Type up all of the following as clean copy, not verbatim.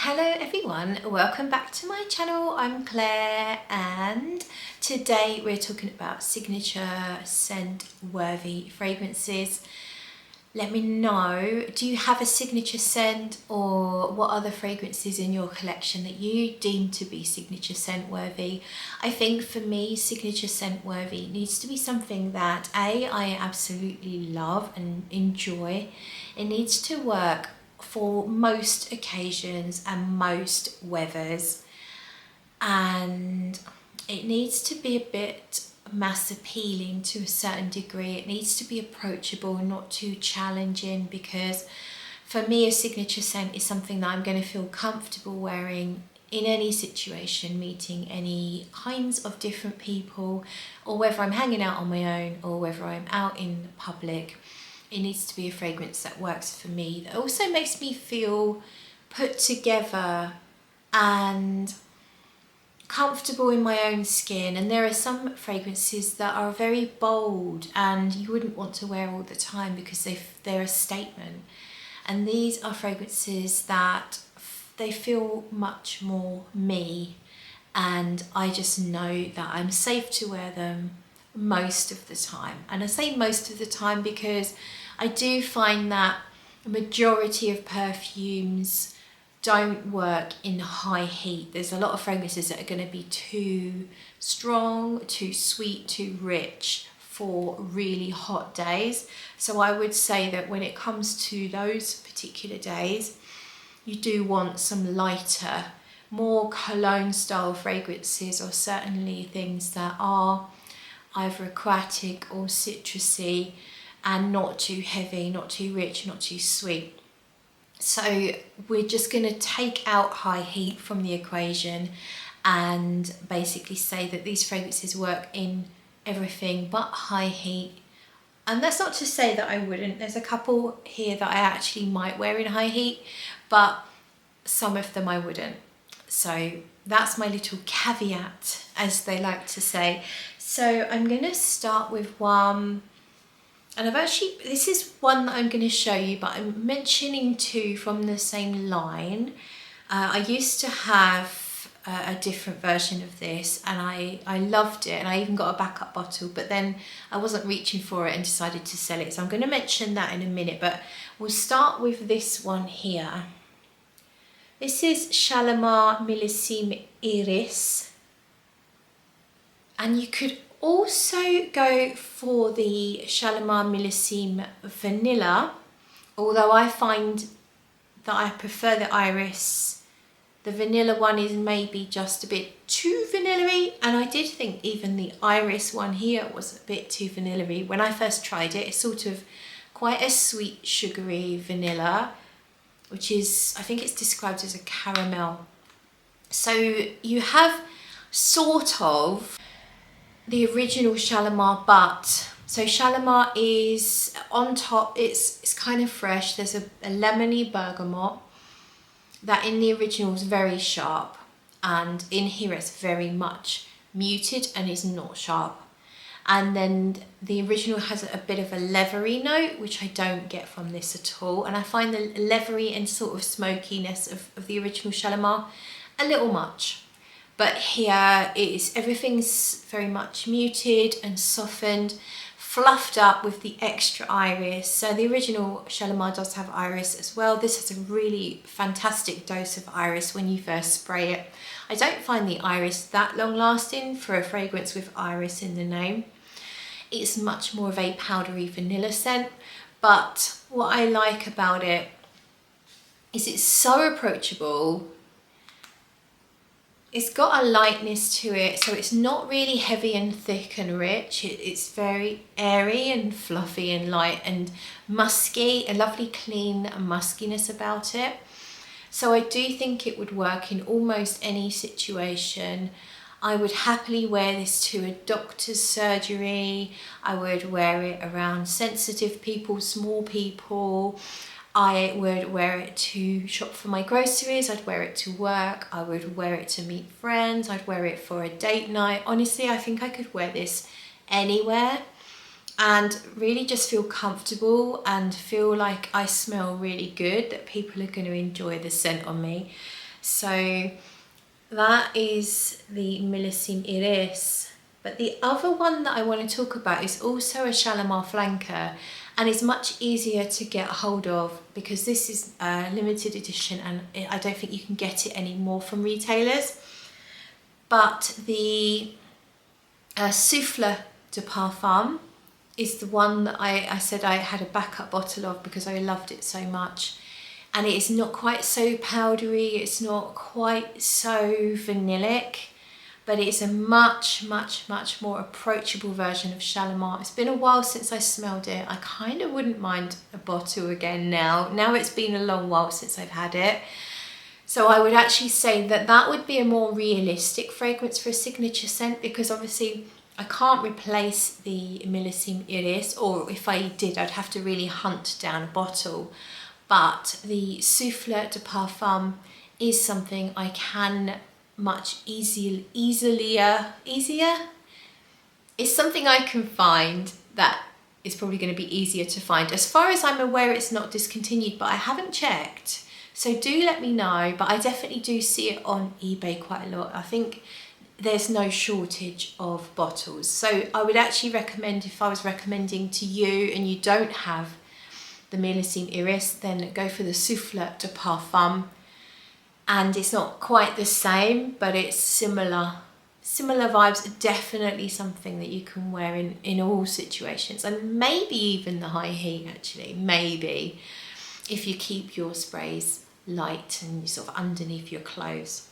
Hello everyone, welcome back to my channel. I'm Claire and today we're talking about signature scent worthy fragrances. Let me know, do you have a signature scent or what other fragrances in your collection that you deem to be signature scent worthy? I think for me, signature scent worthy needs to be something that I absolutely love and enjoy. It needs to work for most occasions and most weathers, and it needs to be a bit mass appealing to a certain degree. It needs to be approachable, not too challenging, because for me a signature scent is something that I'm going to feel comfortable wearing in any situation, meeting any kinds of different people, or whether I'm hanging out on my own or whether I'm out in public. It needs to be a fragrance that works for me, that also makes me feel put together and comfortable in my own skin. And there are some fragrances that are very bold and you wouldn't want to wear all the time because they're a statement. And these are fragrances that they feel much more me, and I just know that I'm safe to wear them most of the time. And I say most of the time because I do find that a majority of perfumes don't work in high heat. There's a lot of fragrances that are going to be too strong, too sweet, too rich for really hot days. So I would say that when it comes to those particular days, you do want some lighter, more cologne style fragrances, or certainly things that are either aquatic or citrusy and not too heavy, not too rich, not too sweet. So we're just going to take out high heat from the equation and basically say that these fragrances work in everything but high heat. And that's not to say that I wouldn't. There's a couple here that I actually might wear in high heat, but some of them I wouldn't. So that's my little caveat, as they like to say. So I'm going to start with one, and this is one that I'm going to show you, but I'm mentioning two from the same line. I used to have a different version of this and I loved it, and I even got a backup bottle, but then I wasn't reaching for it and decided to sell it. So I'm going to mention that in a minute, but we'll start with this one here. This is Shalimar Millésime Iris, and you could also go for the Shalimar Millésime Vanilla, although I find that I prefer the Iris. The vanilla one is maybe just a bit too vanilla-y, and I did think even the Iris one here was a bit too vanilla-y. When I first tried it, it's sort of quite a sweet, sugary vanilla, which is, I think it's described as a caramel. So you have sort of the original Shalimar, but so Shalimar is on top, it's kind of fresh. There's a lemony bergamot that in the original is very sharp, and in here it's very much muted and is not sharp. And then the original has a bit of a leathery note, which I don't get from this at all. And I find the leathery and sort of smokiness of the original Shalimar a little much. But here everything's very much muted and softened, fluffed up with the extra iris. So the original Shalimar does have iris as well. This has a really fantastic dose of iris when you first spray it. I don't find the iris that long lasting for a fragrance with iris in the name. It's much more of a powdery vanilla scent, but what I like about it is it's so approachable. It's got a lightness to it, so it's not really heavy and thick and rich. It's very airy and fluffy and light and musky, a lovely clean muskiness about it. So I do think it would work in almost any situation. I would happily wear this to a doctor's surgery. I would wear it around sensitive people, small people. I would wear it to shop for my groceries. I'd wear it to work. I would wear it to meet friends. I'd wear it for a date night. Honestly, I think I could wear this anywhere and really just feel comfortable and feel like I smell really good, that people are going to enjoy the scent on me. So that is the Millésime Iris. But the other one that I want to talk about is also a Shalimar flanker, and it's much easier to get hold of because this is a limited edition and I don't think you can get it anymore from retailers. But the Souffle de Parfum is the one that I said I had a backup bottle of because I loved it so much. And it is not quite so powdery, it's not quite so vanillic, but it's a much more approachable version of Shalimar. It's been a while since I smelled it. I kind of wouldn't mind a bottle again now. Now it's been a long while since I've had it. So I would actually say that that would be a more realistic fragrance for a signature scent, because obviously I can't replace the Millésime Iris, or if I did, I'd have to really hunt down a bottle. But the Souffle de Parfum is something I can much easier. It's something I can find that is probably going to be easier to find. As far as I'm aware, it's not discontinued, but I haven't checked. So do let me know, but I definitely do see it on eBay quite a lot. I think there's no shortage of bottles. So I would actually recommend, if I was recommending to you and you don't have the Millésime Iris, then go for the Souffle de Parfum. And it's not quite the same, but it's similar vibes. Definitely something that you can wear in all situations, and maybe even the high heat actually, maybe, if you keep your sprays light and sort of underneath your clothes,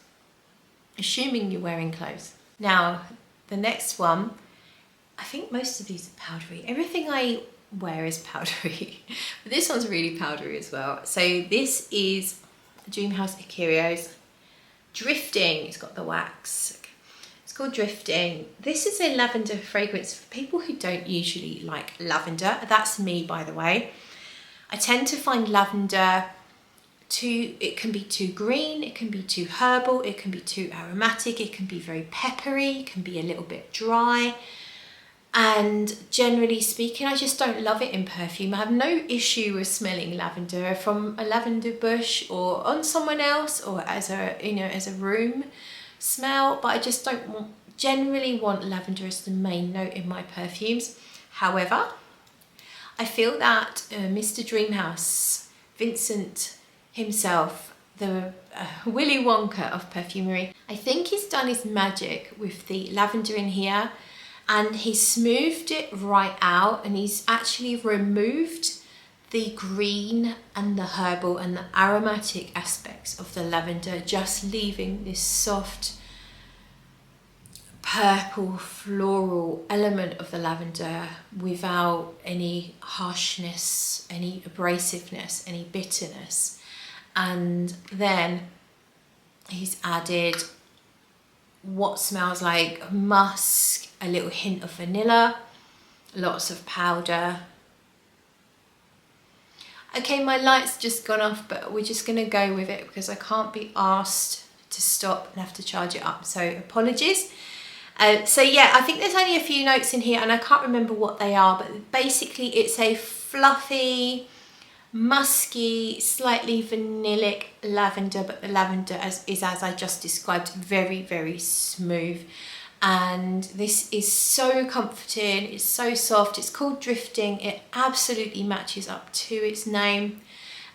assuming you're wearing clothes. Now, the next one, I think most of these are powdery. Everything I wear is powdery, but this one's really powdery as well. So this is Dreamhouse Drifting. It's got the wax. It's called Drifting. This is a lavender fragrance for people who don't usually like lavender. That's me, by the way. I tend to find lavender it can be too green, it can be too herbal, it can be too aromatic, it can be very peppery, it can be a little bit dry. And generally speaking, I just don't love it in perfume. I have no issue with smelling lavender from a lavender bush or on someone else, or as a room smell, but I just don't generally want lavender as the main note in my perfumes. However, I feel that Mr. Dreamhouse, Vincent himself, the Willy Wonka of perfumery, I think he's done his magic with the lavender in here, and he's smoothed it right out, and he's actually removed the green and the herbal and the aromatic aspects of the lavender, just leaving this soft purple floral element of the lavender without any harshness, any abrasiveness, any bitterness. And then he's added what smells like musk, a little hint of vanilla, lots of powder. Okay, my light's just gone off, but we're just gonna go with it because I can't be asked to stop and have to charge it up, so apologies. So yeah, I think there's only a few notes in here and I can't remember what they are, but basically it's a fluffy, musky, slightly vanillic lavender, but the lavender is as I just described, very smooth. And this is so comforting, it's so soft, it's called Drifting, it absolutely matches up to its name.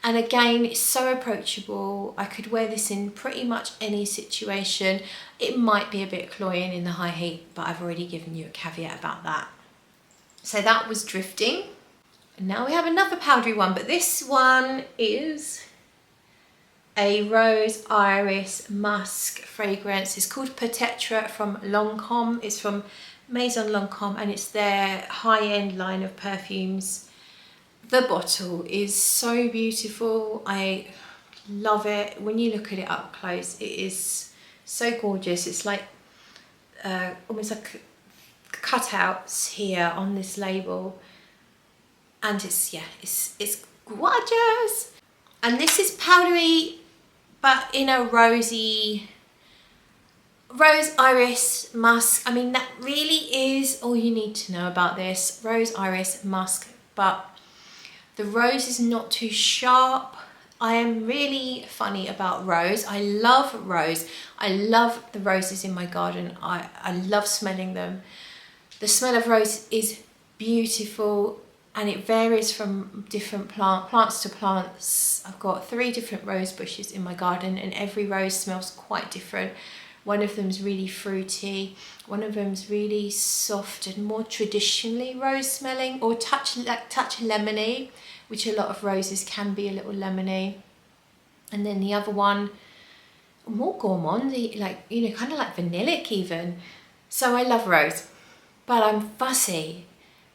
And again, it's so approachable. I could wear this in pretty much any situation. It might be a bit cloying in the high heat, but I've already given you a caveat about that. So that was Drifting. And now we have another powdery one, but this one is a rose iris musk fragrance. It's called Pectra from Lancôme. It's from Maison Lancôme, and it's their high-end line of perfumes. The bottle is so beautiful. I love it. When you look at it up close, it is so gorgeous. It's like almost like cutouts here on this label, and it's gorgeous. And this is powdery, but in a rose iris musk. I mean, that really is all you need to know about this. Rose iris musk, but the rose is not too sharp. I am really funny about rose. I love rose. I love the roses in my garden. I love smelling them. The smell of rose is beautiful, and it varies from different plants to plants. I've got 3 different rose bushes in my garden, and every rose smells quite different. One of them's really fruity, one of them's really soft and more traditionally rose smelling, or touch lemony, which a lot of roses can be a little lemony. And then the other one, more gourmand, like, you know, kind of like vanillic even. So I love rose, but I'm fussy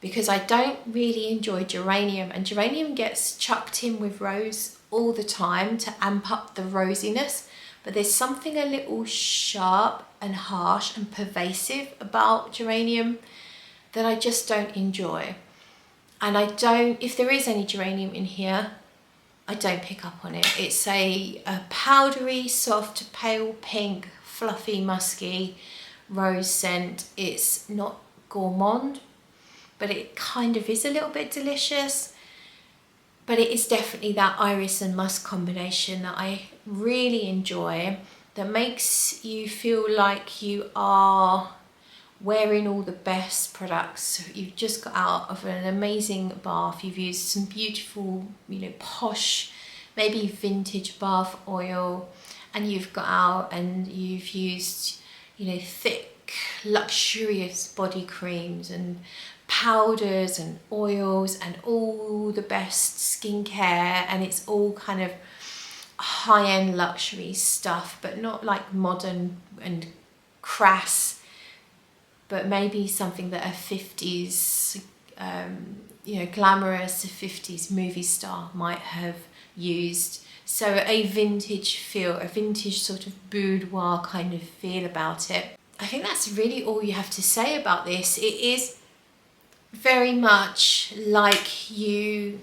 because I don't really enjoy geranium, and geranium gets chucked in with rose all the time to amp up the rosiness. But there's something a little sharp and harsh and pervasive about geranium that I just don't enjoy. And I don't, if there is any geranium in here, I don't pick up on it. It's a powdery, soft, pale pink, fluffy, musky rose scent. It's not gourmand, but it kind of is a little bit delicious. But it is definitely that iris and musk combination that I really enjoy, that makes you feel like you are wearing all the best products. You've just got out of an amazing bath. You've used some beautiful, you know, posh, maybe vintage bath oil, and you've got out and you've used, you know, thick, luxurious body creams and powders and oils and all the best skincare, and it's all kind of high-end luxury stuff, but not like modern and crass, but maybe something that a 50s, you know, glamorous 50s movie star might have used. So a vintage feel, a vintage sort of boudoir kind of feel about it. I think that's really all you have to say about this. It is very much like you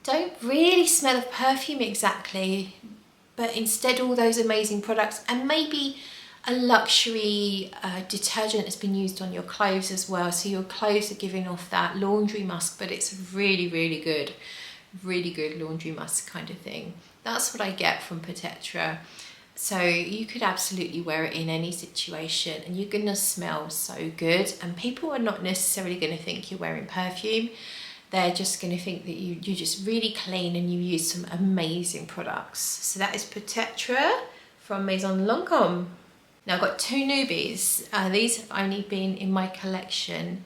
don't really smell of perfume exactly, but instead all those amazing products, and maybe a luxury detergent has been used on your clothes as well, so your clothes are giving off that laundry musk, but it's really good laundry musk kind of thing. That's what I get from Pectra. So you could absolutely wear it in any situation and you're gonna smell so good, and people are not necessarily gonna think you're wearing perfume. They're just gonna think that you're just really clean and you use some amazing products. So that is Pectra from Maison Lancôme. Now I've got 2 newbies. These have only been in my collection.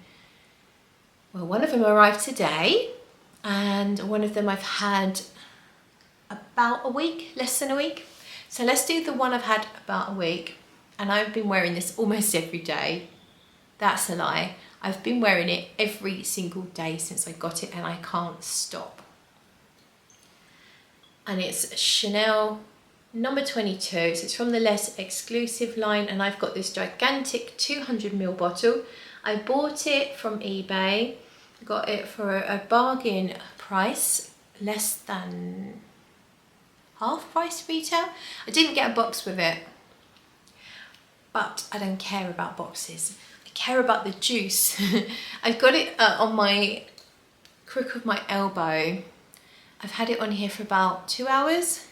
Well, one of them arrived today, and one of them I've had about a week, less than a week. So let's do the one I've had about a week, and I've been wearing this almost every day. That's a lie. I've been wearing it every single day since I got it, and I can't stop. And it's Chanel number 22, so it's from the less exclusive line, and I've got this gigantic 200ml bottle. I bought it from eBay, got it for a bargain price, less than half price retail. I didn't get a box with it, but I don't care about boxes. I care about the juice. I've got it on my crook of my elbow. I've had it on here for about 2 hours.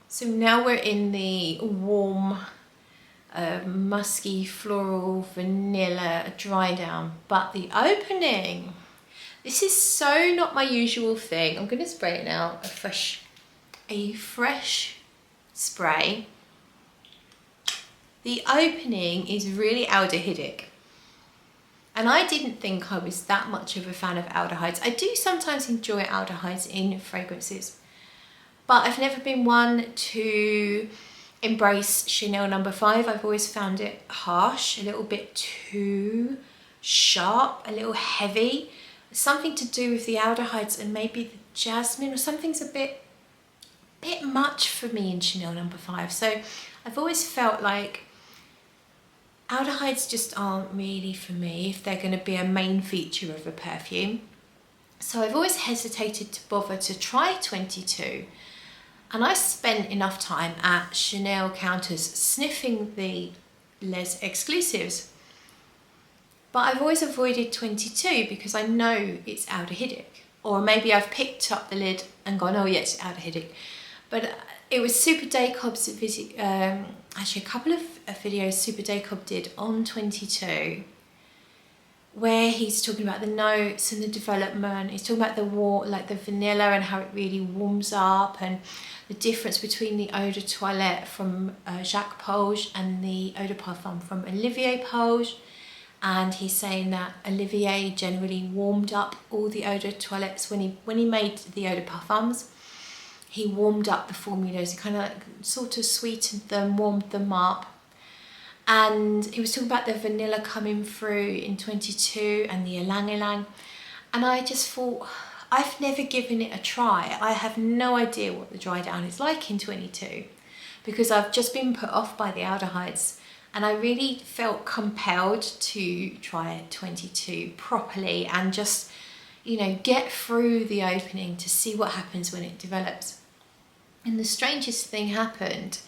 So now we're in the warm, musky, floral, vanilla dry down. But the opening, this is so not my usual thing. I'm gonna spray it now, a fresh spray. The opening is really aldehydic, and I didn't think I was that much of a fan of aldehydes. I do sometimes enjoy aldehydes in fragrances, but I've never been one to embrace Chanel number 5. I've always found it harsh, a little bit too sharp, a little heavy. Something to do with the aldehydes and maybe the jasmine, or something's a bit much for me in Chanel number 5. So I've always felt like aldehydes just aren't really for me if they're going to be a main feature of a perfume. So I've always hesitated to bother to try 22. And I spent enough time at Chanel counters sniffing the Les Exclusives. But I've always avoided 22 because I know it's aldehydic. or maybe I've picked up the lid and gone, oh yeah, it's aldehydic. But it was Super Decob's actually a couple of videos Super Decob did on 22, where he's talking about the notes and the development. He's talking about the like the vanilla and how it really warms up, and the difference between the eau de toilette from Jacques Polge and the eau de parfum from Olivier Polge. And he's saying that Olivier generally warmed up all the eau de toilettes when he made the eau de parfums. He warmed up the formulas, he kind of like sort of sweetened them, warmed them up. And he was talking about the vanilla coming through in 22 and the ylang ylang. And I just thought, I've never given it a try. I have no idea what the dry down is like in 22, because I've just been put off by the aldehydes. And I really felt compelled to try it 22 properly and just, you know, get through the opening to see what happens when it develops. And the strangest thing happened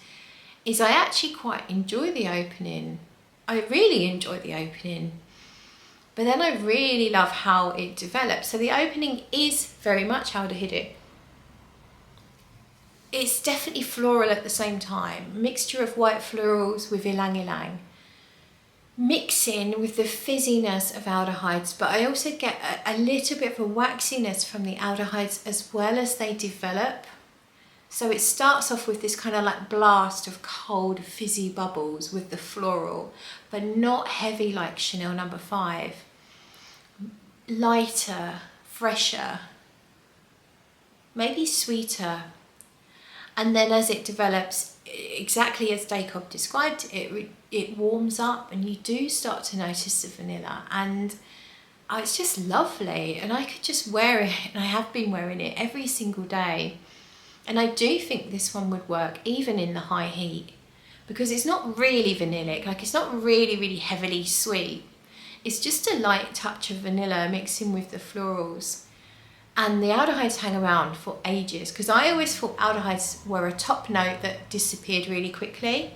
is I actually quite enjoy the opening. I really enjoy the opening. But then I really love how it develops. So the opening is very much aldehydic. It's definitely floral at the same time. Mixture of white florals with ylang ylang. Mixing with the fizziness of aldehydes, but I also get a little bit of a waxiness from the aldehydes as well as they develop. So it starts off with this kind of like blast of cold fizzy bubbles with the floral, but not heavy like Chanel No. 5. Lighter, fresher, maybe sweeter. And then as it develops, exactly as Decob described it, it warms up and you do start to notice the vanilla, and it's just lovely. And I could just wear it, and I have been wearing it every single day. And I do think this one would work even in the high heat, because it's not really vanillic, like it's not really heavily sweet. It's just a light touch of vanilla mixing with the florals. And the aldehydes hang around for ages, because I always thought aldehydes were a top note that disappeared really quickly.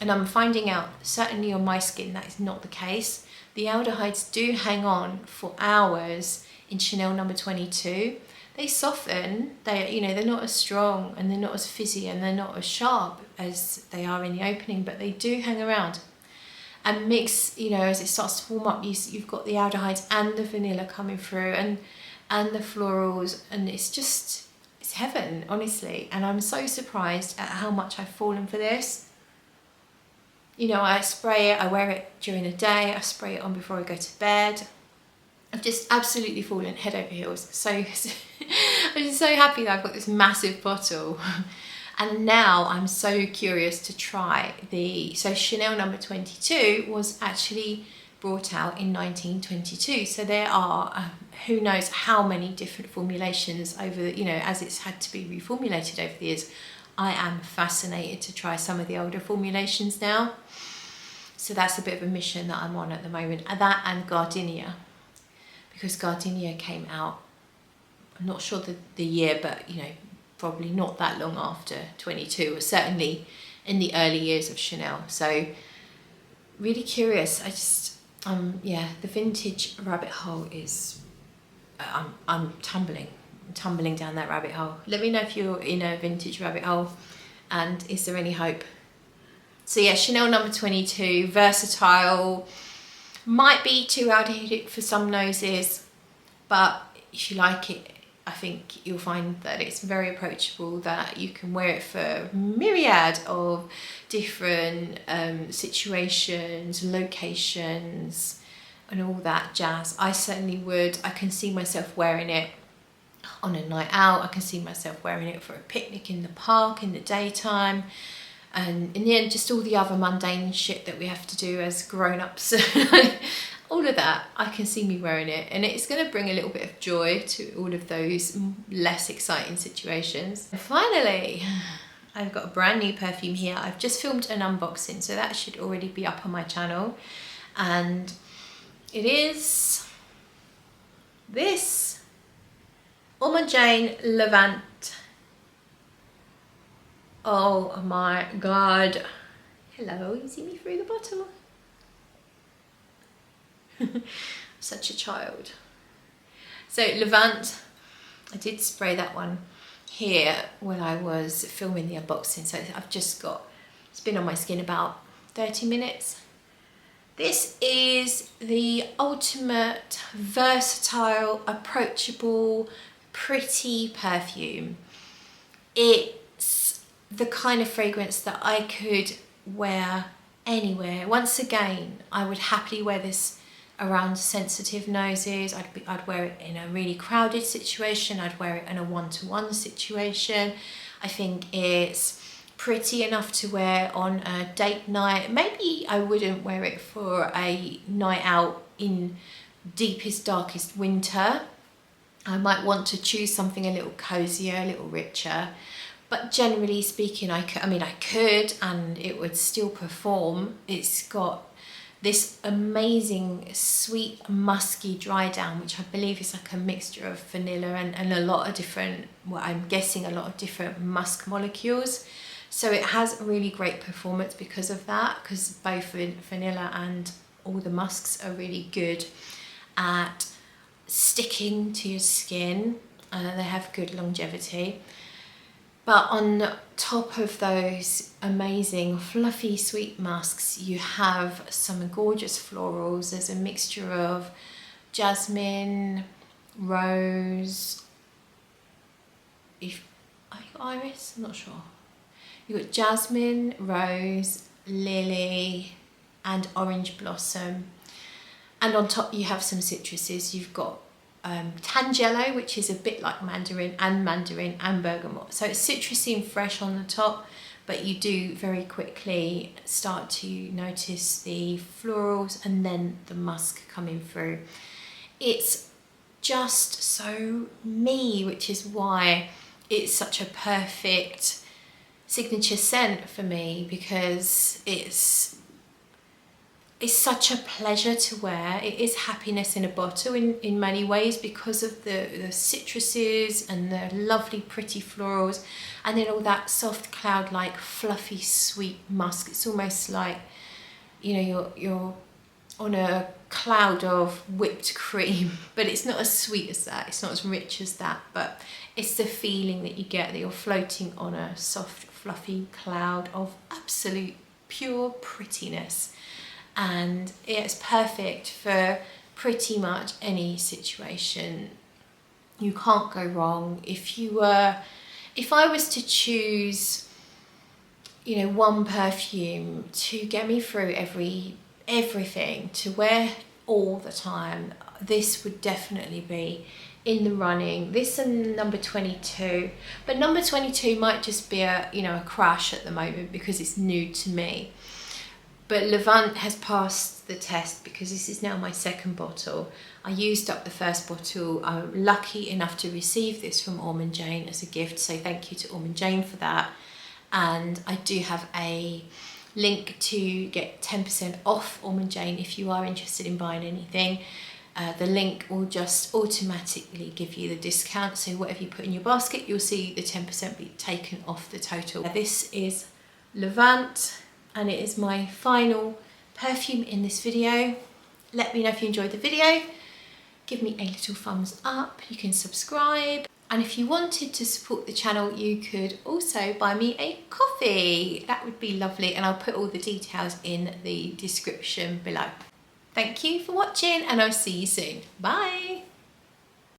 And I'm finding out, certainly on my skin, that is not the case. The aldehydes do hang on for hours in Chanel No. 22. They soften, they're not as strong and they're not as fizzy and they're not as sharp as they are in the opening, but they do hang around. And mix, as it starts to warm up, you've got the aldehydes and the vanilla coming through, and the florals, and it's heaven, honestly. And I'm so surprised at how much I've fallen for this. I spray it, I wear it during the day, I spray it on before I go to bed. I've just absolutely fallen head over heels. So I'm just so happy that I've got this massive bottle. And now I'm so curious to try so Chanel No. 22 was actually brought out in 1922. So there are, who knows how many different formulations over, as it's had to be reformulated over the years. I am fascinated to try some of the older formulations now. So that's a bit of a mission that I'm on at the moment. That and Gardenia, because Gardenia came out, I'm not sure the year, but probably not that long after 22, or certainly in the early years of Chanel. So really curious. The vintage rabbit hole is, I'm tumbling down that rabbit hole. Let me know if you're in a vintage rabbit hole, and is there any hope? So yeah, Chanel No. 22, versatile, might be too aldehydic for some noses, but if you like it, I think you'll find that it's very approachable, that you can wear it for myriad of different situations, locations, and all that jazz. I certainly would. I can see myself wearing it on a night out. I can see myself wearing it for a picnic in the park in the daytime. And in the end, just all the other mundane shit that we have to do as grown-ups. All of that, I can see me wearing it, and it's going to bring a little bit of joy to all of those less exciting situations. And finally, I've got a brand new perfume here. I've just filmed an unboxing, so that should already be up on my channel. And it is this Ormonde Jayne Levant. Oh my god. Hello, you see me through the bottle? Such a child. So Levant, I did spray that one here when I was filming the unboxing, so I've just got, it's been on my skin about 30 minutes. This is the ultimate versatile, approachable, pretty perfume. It's the kind of fragrance that I could wear anywhere. Once again, I would happily wear this around sensitive noses. I'd wear it in a really crowded situation. I'd wear it in a one-to-one situation. I think it's pretty enough to wear on a date night. Maybe I wouldn't wear it for a night out in deepest, darkest winter. I might want to choose something a little cozier, a little richer. But generally speaking, I could, and it would still perform. It's got this amazing sweet musky dry down, which I believe is like a mixture of vanilla and a lot of different, well, I'm guessing a lot of different musk molecules. So it has really great performance because of that, because both vanilla and all the musks are really good at sticking to your skin. They have good longevity. But on top of those amazing fluffy sweet musks, you have some gorgeous florals. There's a mixture of jasmine, rose, iris, I'm not sure. You've got jasmine, rose, lily and orange blossom. And on top you have some citruses. You've got tangelo, which is a bit like mandarin and bergamot. So it's citrusy and fresh on the top, but you do very quickly start to notice the florals and then the musk coming through. It's just so me, which is why it's such a perfect signature scent for me, because it's such a pleasure to wear. It is happiness in a bottle in many ways, because of the citruses and the lovely pretty florals, and then all that soft cloud-like fluffy sweet musk. It's almost like, you know, you're on a cloud of whipped cream, but it's not as sweet as that, it's not as rich as that, but it's the feeling that you get, that you're floating on a soft fluffy cloud of absolute pure prettiness. And it's perfect for pretty much any situation. You can't go wrong. If I was to choose, you know, one perfume to get me through everything, to wear all the time, this would definitely be in the running. This and number 22, but number 22 might just be a crush at the moment because it's new to me. But Levant has passed the test, because this is now my second bottle. I used up the first bottle. I'm lucky enough to receive this from Ormonde as a gift, so thank you to Ormonde for that. And I do have a link to get 10% off Ormonde if you are interested in buying anything. The link will just automatically give you the discount, so whatever you put in your basket, you'll see the 10% be taken off the total. This is Levant, and it is my final perfume in this video. Let me know if you enjoyed the video. Give me a little thumbs up. You can subscribe. And if you wanted to support the channel, you could also buy me a coffee. That would be lovely. And I'll put all the details in the description below. Thank you for watching, and I'll see you soon. Bye.